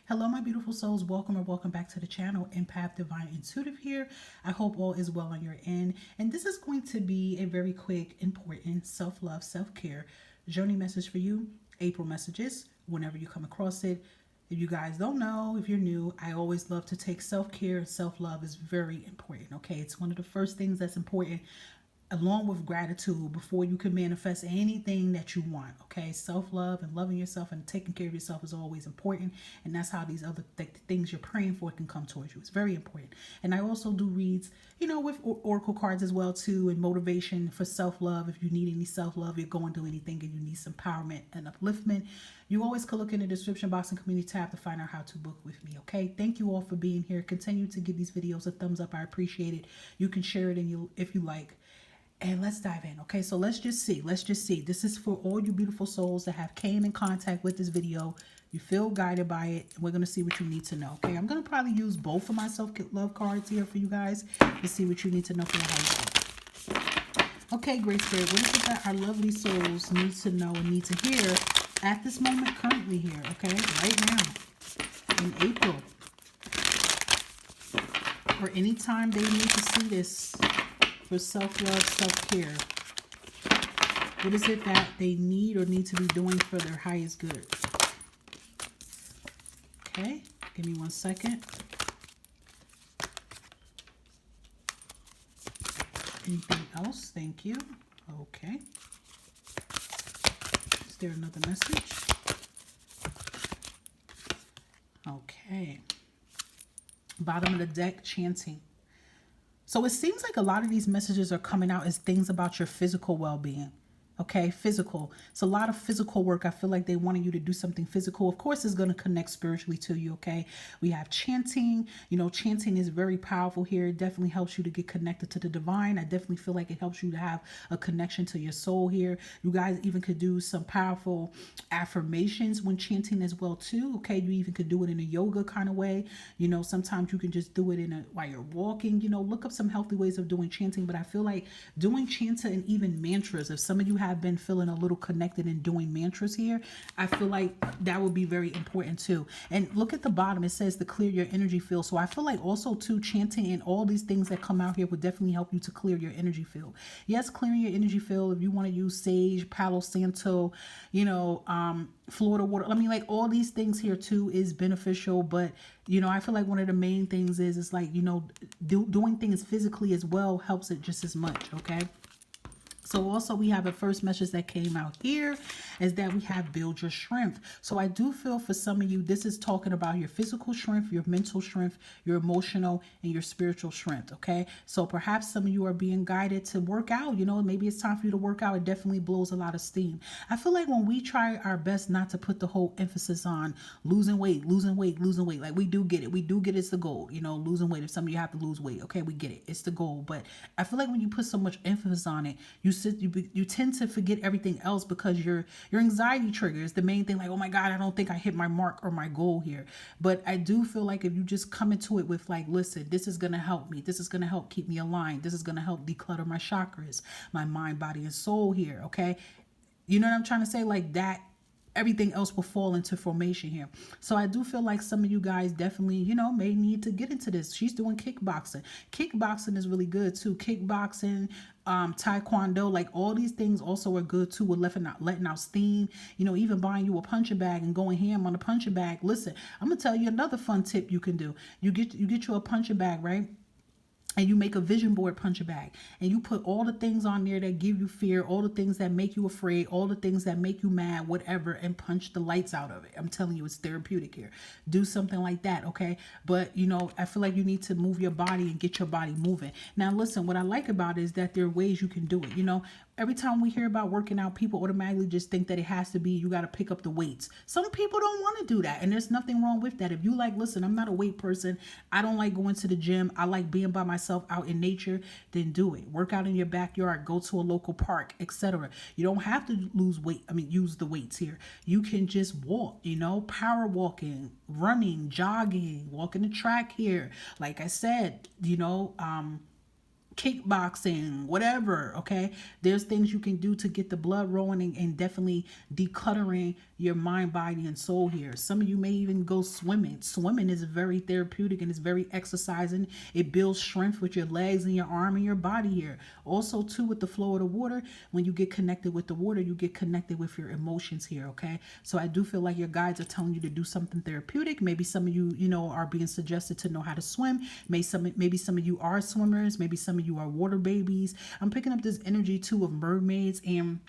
Hello, my beautiful souls. Welcome or welcome back to the channel. Empath Divine Intuitive here. I hope all is well on your end. And this is going to be a very quick, important self-love, self-care journey message for you. April messages, whenever you come across it. If you guys don't know, if you're new, I always love to take self-care and self-love is very important. Okay, it's one of the first things that's important along with gratitude before you can manifest anything that you want. Okay, self-love and loving yourself and taking care of yourself is always important, and that's how these other things you're praying for can come towards you. It's very important. And I also do reads, with oracle cards as well too, and motivation for self-love. If you need any self-love, you're going through anything and you need some empowerment and upliftment, you always could look in the description box and community tab to find out how to book with me. Okay, thank you all for being here. Continue to give these videos a thumbs up. I appreciate it. You can share it if you like. And let's dive in. Okay, so let's just see. This is for all you beautiful souls that have came in contact with this video. You feel guided by it. We're going to see what you need to know. Okay, I'm going to probably use both of my self-love cards here for you guys to see what you need to know for your life. Okay, Great Spirit, what is it that our lovely souls need to know and need to hear at this moment currently here, okay, right now in April, or anytime they need to see this for self-love, self-care? What is it that they need or need to be doing for their highest good? Okay, give me 1 second. Anything else? Thank you. Okay. Is there another message? Okay. Bottom of the deck, chanting. So it seems like a lot of these messages are coming out as things about your physical well-being. Okay, physical. It's a lot of physical work. I feel like they wanted you to do something physical. Of course, it's going to connect spiritually to you. Okay, we have chanting. Chanting is very powerful here. It definitely helps you to get connected to the divine. I definitely feel like it helps you to have a connection to your soul here. You guys even could do some powerful affirmations when chanting as well too. Okay, you even could do it in a yoga kind of way. Sometimes you can just do it while you're walking. Look up some healthy ways of doing chanting. But I feel like doing chanting and even mantras, if some of you have been feeling a little connected in doing mantras here, I feel like that would be very important too. And look at the bottom, it says to clear your energy field. So I feel like also too, chanting and all these things that come out here would definitely help you to clear your energy field. Yes, clearing your energy field, if you want to use sage, Palo Santo, Florida water, like all these things here too is beneficial. But I feel like one of the main things is like doing things physically as well helps it just as much. Okay, so also we have a first message that came out here is that we have build your strength. So I do feel for some of you, this is talking about your physical strength, your mental strength, your emotional and your spiritual strength. Okay. So perhaps some of you are being guided to work out, maybe it's time for you to work out. It definitely blows a lot of steam. I feel like when we try our best not to put the whole emphasis on losing weight, like we do get it. We do get it's the goal, losing weight. If some of you have to lose weight, okay, we get it. It's the goal. But I feel like when you put so much emphasis on it, you tend to forget everything else because your anxiety triggers the main thing, like, oh my God, I don't think I hit my mark or my goal here. But I do feel like if you just come into it with like, listen, this is going to help me, this is going to help keep me aligned, this is going to help declutter my chakras, my mind, body and soul here. Okay, you know what I'm trying to say? Like that, everything else will fall into formation here. So I do feel like some of you guys definitely, may need to get into this. She's doing kickboxing. Kickboxing is really good too. Kickboxing, taekwondo, like all these things also are good too with letting out steam. Even buying you a punching bag and going ham on a punching bag. Listen, I'm gonna tell you another fun tip you can do. You get you a punching bag, right? And you make a vision board punching bag and you put all the things on there that give you fear, all the things that make you afraid, all the things that make you mad, whatever, and punch the lights out of it. I'm telling you, it's therapeutic here. Do something like that, okay? But I feel like you need to move your body and get your body moving. Now listen, what I like about it is that there are ways you can do it. Every time we hear about working out, people automatically just think that it has to be you got to pick up the weights. Some people don't want to do that, and there's nothing wrong with that. If you like, listen, I'm not a weight person. I don't like going to the gym. I like being by myself out in nature. Then do it. Work out in your backyard. Go to a local park, etc. You don't have to lose weight. Use the weights here. You can just walk. Power walking, running, jogging, walking the track here. Like I said, kickboxing, whatever, okay? There's things you can do to get the blood rolling and definitely decluttering your mind, body, and soul here. Some of you may even go swimming. Swimming is very therapeutic and it's very exercising. It builds strength with your legs and your arm and your body here. Also, too, with the flow of the water, when you get connected with the water, you get connected with your emotions here, okay? So I do feel like your guides are telling you to do something therapeutic. Maybe some of you, are being suggested to know how to swim. Maybe some of you are swimmers. Maybe some of you are water babies. I'm picking up this energy too of mermaids, and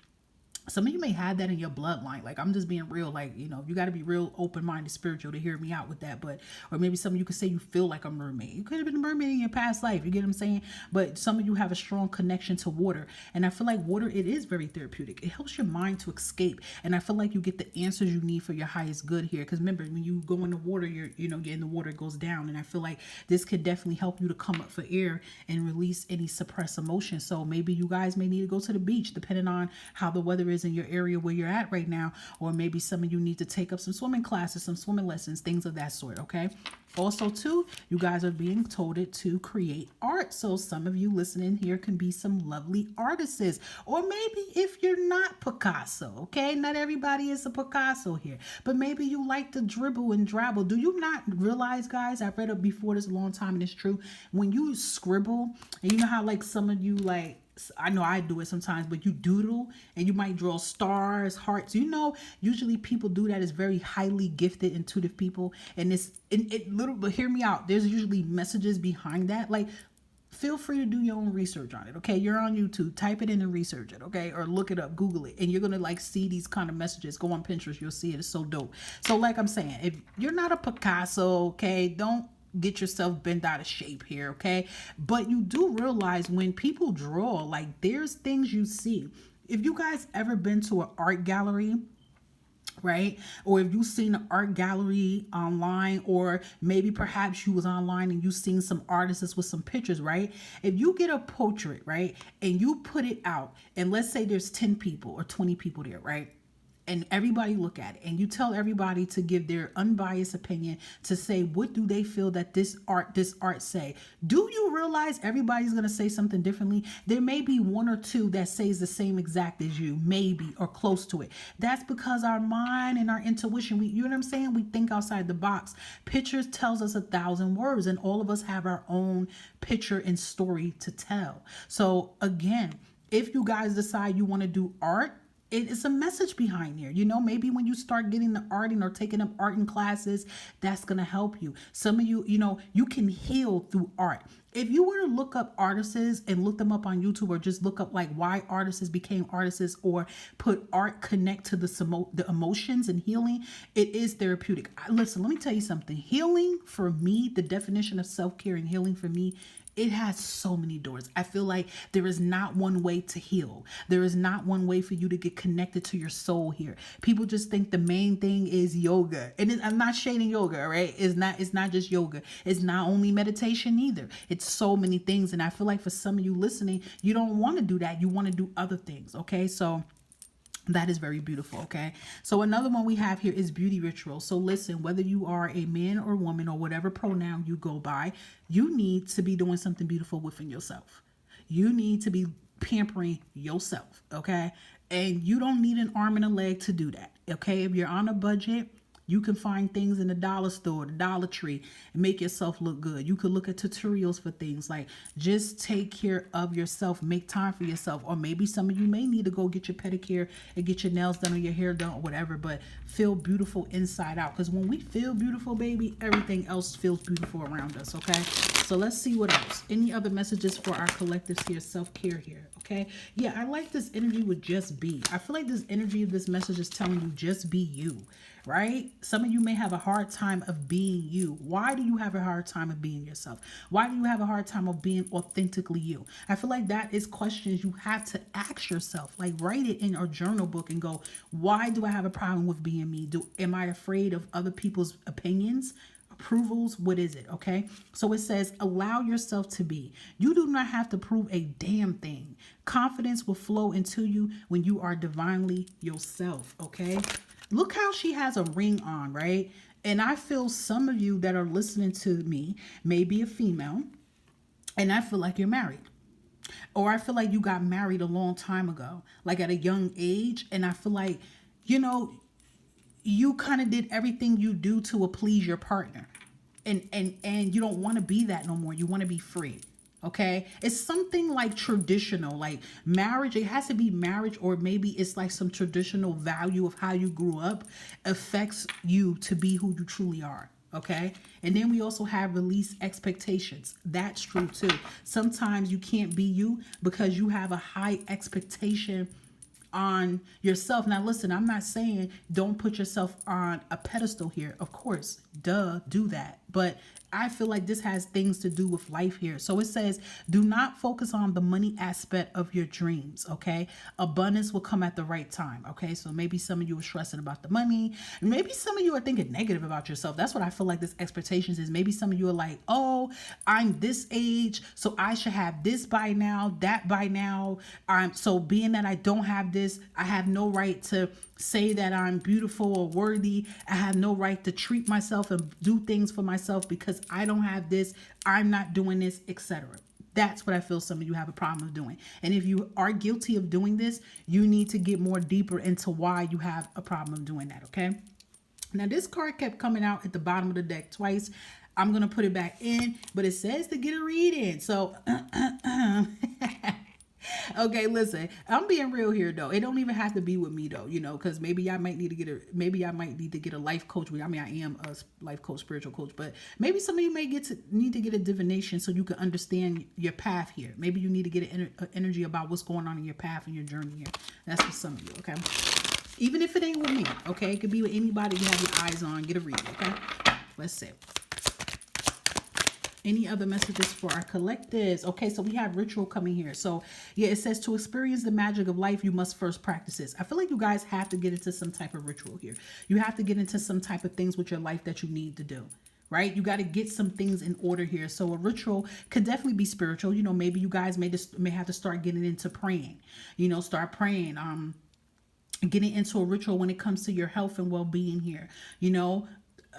some of you may have that in your bloodline. Like, I'm just being real. Like, you got to be real open-minded spiritual to hear me out with that. But, or maybe some of you could say you feel like a mermaid. You could have been a mermaid in your past life. You get what I'm saying? But some of you have a strong connection to water. And I feel like water, it is very therapeutic. It helps your mind to escape. And I feel like you get the answers you need for your highest good here. Because remember, when you go in the water, you're in the water, it goes down. And I feel like this could definitely help you to come up for air and release any suppressed emotion. So maybe you guys may need to go to the beach, depending on how the weather is in your area where you're at right now, or maybe some of you need to take up some swimming classes, some swimming lessons, things of that sort. Okay. Also, too, you guys are being told to create art. So some of you listening here can be some lovely artists, or maybe if you're not Picasso, okay, not everybody is a Picasso here, but maybe you like to dribble and drabble. Do you not realize, guys, I've read it before this a long time and it's true, when you scribble, and you know how like some of you, like, I know I do it sometimes, but you doodle and you might draw stars, hearts. Usually people do that. Is very highly gifted, intuitive people. And but hear me out. There's usually messages behind that. Like, feel free to do your own research on it. Okay. You're on YouTube, type it in and research it. Okay. Or look it up, Google it. And you're going to like see these kind of messages. Go on Pinterest. You'll see it. It's so dope. So like I'm saying, if you're not a Picasso, okay, don't get yourself bent out of shape here, okay? But you do realize when people draw, like, there's things you see. If you guys ever been to an art gallery, right? Or if you've seen an art gallery online, or maybe perhaps you was online and you seen some artists with some pictures, right? If you get a portrait, right, and you put it out, and let's say there's 10 people or 20 people there, right? And everybody look at it, and you tell everybody to give their unbiased opinion, to say what do they feel that this art say. Do you realize everybody's going to say something differently? There may be one or two that says the same exact as you, maybe, or close to it. That's because our mind and our intuition, you know what I'm saying? We think outside the box. Pictures tells us 1,000 words, and all of us have our own picture and story to tell. So again, if you guys decide you want to do art, it's a message behind here. Maybe when you start getting the arting or taking up art in classes, that's going to help you. Some of you, you can heal through art. If you were to look up artists and look them up on YouTube, or just look up like why artists became artists, or put art connect to the emotions and healing, it is therapeutic. Listen, let me tell you something. Healing for me, the definition of self-care and healing for me, it has so many doors. I feel like there is not one way to heal. There is not one way for you to get connected to your soul here. People just think the main thing is yoga. And I'm not shading yoga, right? It's not just yoga. It's not only meditation either. It's so many things. And I feel like for some of you listening, you don't want to do that. You want to do other things. Okay. So that is very beautiful. Okay. So another one we have here is beauty ritual. So listen, whether you are a man or woman or whatever pronoun you go by, you need to be doing something beautiful within yourself. You need to be pampering yourself. Okay. And you don't need an arm and a leg to do that. Okay. If you're on a budget, you can find things in the dollar store, the Dollar Tree, and make yourself look good. You could look at tutorials for things like just take care of yourself, make time for yourself. Or maybe some of you may need to go get your pedicure and get your nails done or your hair done or whatever, but feel beautiful inside out. Because when we feel beautiful, baby, everything else feels beautiful around us, okay? So let's see what else. Any other messages for our collectives here, self-care here, okay? Yeah, I like this energy with just be. I feel like this energy of this message is telling you just be you. Right? Some of you may have a hard time of being you. Why do you have a hard time of being yourself? Why do you have a hard time of being authentically you? I feel like that is questions you have to ask yourself. Like, write it in a journal book and go, why do I have a problem with being me? Am I afraid of other people's opinions? Approvals? What is it? Okay. So it says, allow yourself to be. You do not have to prove a damn thing. Confidence will flow into you when you are divinely yourself. Okay. Look how she has a ring on, right? And I feel some of you that are listening to me may be a female, and I feel like you're married. Or I feel like you got married a long time ago, like at a young age. And I feel like, you know, you kind of did everything you do to please your partner. And you don't want to be that no more. You want to be free. Okay, it's something like traditional, like marriage. It has to be marriage, or maybe it's like some traditional value of how you grew up affects you to be who you truly are. Okay, and then we also have release expectations. That's true too. Sometimes you can't be you because you have a high expectation on yourself. Now listen, I'm not saying don't put yourself on a pedestal here. Of course, duh, do that. But I feel like this has things to do with life here. So it says, do not focus on the money aspect of your dreams, okay? Abundance will come at the right time, okay? So maybe some of you are stressing about the money. Maybe some of you are thinking negative about yourself. That's what I feel like this expectations is. Maybe some of you are like, oh, I'm this age, so I should have this by now, that by now. So being that I don't have this, I have no right to say that I'm beautiful or worthy. I have no right to treat myself and do things for myself because I don't have this. I'm not doing this, etc. That's what I feel some of you have a problem of doing. And if you are guilty of doing this, you need to get more deeper into why you have a problem of doing that, okay? Now, this card kept coming out at the bottom of the deck twice. I'm going to put it back in, but it says to get a reading. So, okay, listen, I'm being real here though. It don't even have to be with me though, you know, because maybe I might need to get a life coach. I mean, I am a life coach, spiritual coach, but maybe some of you may need to get a divination so you can understand your path here. Maybe you need to get an energy about what's going on in your path and your journey here. That's for some of you, okay? Even if it ain't with me, okay? It could be with anybody you have your eyes on. Get a read, okay? Let's see. Any other messages for our collectives? Okay, so we have ritual coming here. So yeah, it says to experience the magic of life, you must first practice this. I feel like you guys have to get into some type of ritual here. You have to get into some type of things with your life that you need to do. Right? You got to get some things in order here. So a ritual could definitely be spiritual. You know, maybe you guys may have to start getting into praying. You know, start praying. Getting into a ritual when it comes to your health and well-being here. You know,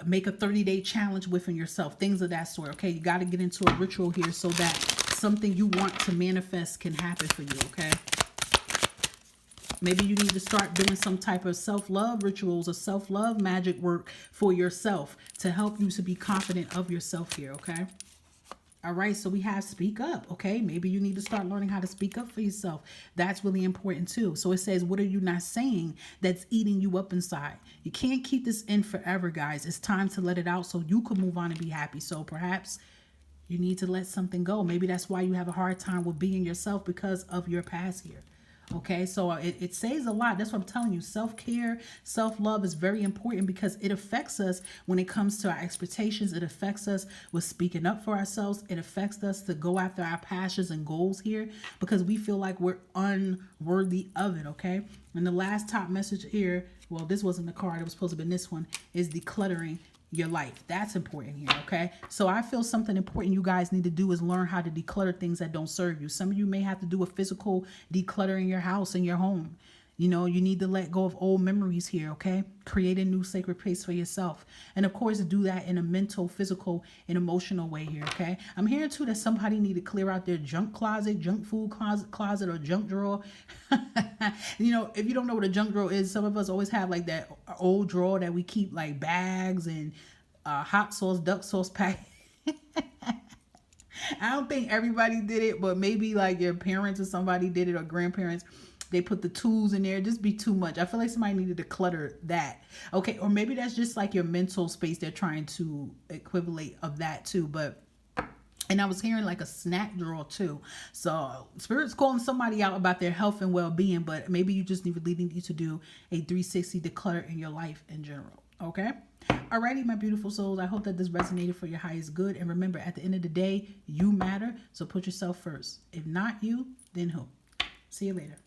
make a 30-day challenge within yourself, things of that sort. Okay, you got to get into a ritual here so that something you want to manifest can happen for you. Okay, maybe you need to start doing some type of self-love rituals or self-love magic work for yourself to help you to be confident of yourself here. Okay. All right, so we have speak up, okay? Maybe you need to start learning how to speak up for yourself. That's really important too. So it says, what are you not saying that's eating you up inside? You can't keep this in forever, guys. It's time to let it out so you can move on and be happy. So perhaps you need to let something go. Maybe that's why you have a hard time with being yourself because of your past here. Okay, so it says a lot. That's what I'm telling you. Self-care, self-love is very important because it affects us when it comes to our expectations. It affects us with speaking up for ourselves. It affects us to go after our passions and goals here because we feel like we're unworthy of it, okay? And the last top message here, well, this wasn't the card. It was supposed to be this one, is decluttering your life. That's important here, okay? So I feel something important you guys need to do is learn how to declutter things that don't serve you. Some of you may have to do a physical decluttering your house and your home. You know, you need to let go of old memories here, okay? Create a new sacred place for yourself. And of course, do that in a mental, physical, and emotional way here, okay? I'm hearing too that somebody need to clear out their junk closet, junk food closet, or junk drawer. You know, if you don't know what a junk drawer is, some of us always have like that old drawer that we keep like bags and hot sauce, duck sauce pack. I don't think everybody did it, but maybe like your parents or somebody did it, or grandparents. They put the tools in there. Just be too much. I feel like somebody needed to clutter that. Okay, or maybe that's just like your mental space. They're trying to equivalent of that too. But, and I was hearing like a snack drawer too. So Spirit's calling somebody out about their health and well-being, but maybe you just really need to do a 360 declutter in your life in general. Okay. Alrighty, my beautiful souls. I hope that this resonated for your highest good. And remember, at the end of the day, you matter. So put yourself first. If not you, then who? See you later.